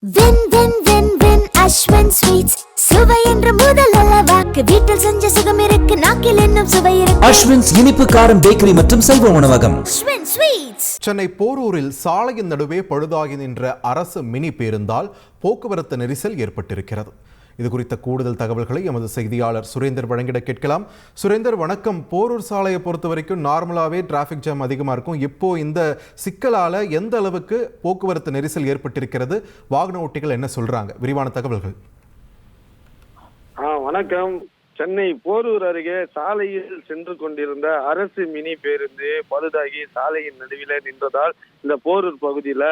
Win win win win Ashwin Sweets சுவை என்ற முதல் அளவாக்கு வீட்டில் செஞ்ச சுகம் இருக்கு நாக்கில் இன்னும் சுவை இருக்கு அஸ்வின்ஸ் இனிப்பு காரம் பேக்கரி மற்றும் சைவ உணவகம் Ashwin Sweets. சென்னை போரூரில் சாலையின் நடுவே பழுதாகி நின்ற அரசு மினி பேருந்தால் போக்குவரத்து நெரிசல் ஏற்பட்டிருக்கிறது. இது குறித்த கூடுதல் தகவல்களை எமது செய்தியாளர் சுரேந்தர் வழங்கிட கேட்கலாம். சுரேந்தர் வணக்கம். போரூர் சாலையை பொறுத்த வரைக்கும் நார்மலாகவே டிராஃபிக் ஜாம் அதிகமாக இருக்கும். இப்போ இந்த சிக்கலால் எந்த அளவுக்கு போக்குவரத்து நெரிசல் ஏற்பட்டிருக்கிறது, வாகன ஓட்டிகள் என்ன சொல்றாங்க, விரிவான தகவல்கள். வணக்கம். சென்னை போரூர் அருகே சாலையில் சென்று கொண்டிருந்த அரசு மினி பேருந்து பழுதாகி சாலையின் நடுவில் நின்றதால் இந்த போரூர் பகுதியில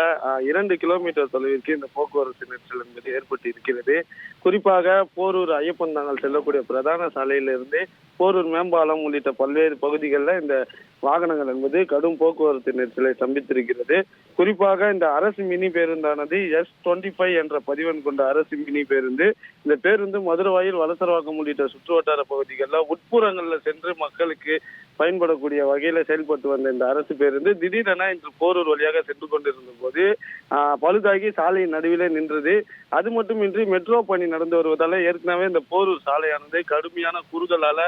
2 கிலோமீட்டர் தொலைவிற்கு இந்த போக்குவரத்து நெரிசல் என்பது ஏற்பட்டு இருக்கிறது. குறிப்பாக போரூர் ஐயப்பந்தாங்கல் செல்லக்கூடிய பிரதான சாலையிலிருந்து போரூர் மேம்பாலம் உள்ளிட்ட பல்வேறு பகுதிகளில் இந்த வாகனங்கள் என்பது கடும் போக்குவரத்து நெரிசலை சந்தித்திருக்கிறது. குறிப்பாக இந்த அரசு மினி பேருந்தானது S25 என்ற பதிவெண் கொண்ட அரசு மினி பேருந்து. இந்த பேருந்து மதுரவாயில், வலசரவாக்கம் உள்ளிட்ட சுற்று வட்டார பகுதிகளில் உட்புறங்களில் சென்று மக்களுக்கு பயன்படக்கூடிய வகையில செயல்பட்டு வந்த இந்த அரசு பேருந்து திடீரென இன்று போரூர் வழியாக சென்று கொண்டிருந்த போது பழுதாகி சாலையின் நடுவிலே நின்றது. அது மட்டுமின்றி மெட்ரோ பணி நடந்து வருவதால ஏற்கனவே இந்த போரூர் சாலையானது கடுமையான குறுகலால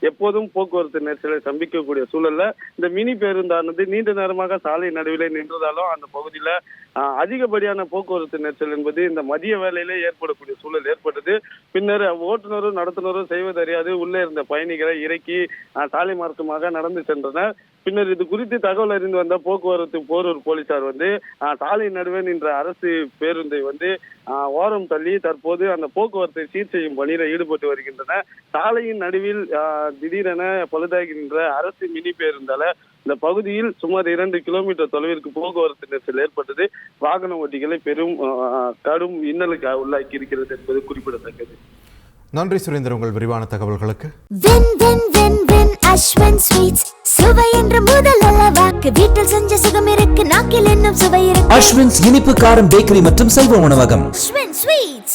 எப்போதும் போக்குவரத்து நெரிசலை சந்திக்கக்கூடிய சூழல்ல இந்த மினி பேருந்தானது நீண்ட நேரமாக சாலை நடுவிலே நின்றதாலும் அந்த பகுதியில அதிகப்படியான போக்குவரத்து நெரிசல் என்பது இந்த மதிய வேளையிலே ஏற்படக்கூடிய சூழல் ஏற்பட்டது. பின்னர் ஓட்டுநரும் நடத்துனரும் செய்வதறியாது உள்ளே இருந்த பயணிகளை இறக்கி சாலை மார்க்கமாக நடந்து சென்றனர். பின்னர் இது குறித்து தகவல் அறிந்து வந்த போக்குவரத்து போரூர் போலீசார் சாலை நடுவே நின்ற அரசு பேருந்தை ஓரம் தள்ளி தற்போது அந்த போக்குவரத்தை சீர் செய்யும் பணியில் ஈடுபட்டு வருகின்றனர். சாலையின் நடுவில் திடீரென பழுதாகி நின்ற அரசு மினி பேருந்தால இந்த பகுதியில் சுமார் 2 கிலோமீட்டர் தொலைவிற்கு போக்குவரத்து நெரிசல் ஏற்பட்டது. வாகன ஓட்டிகளை பெரும் கடும் இன்னலுக்கு உள்ளாக்கி இருக்கிறது என்பது குறிப்பிடத்தக்கது. நன்றி சுரேந்தர், உங்கள் விரிவான தகவல்களுக்கு. Win win win win Ashwin Sweets சுவை என்ற முதல் அளவாக்கு வீட்டில் செஞ்ச சுகம் இருக்கு நாக்கில் இன்னும் சுவை இருக்கு அஸ்வின்ஸ் இனிப்பு காரம் பேக்கரி மற்றும் சைவ உணவகம். Ashwin Sweets.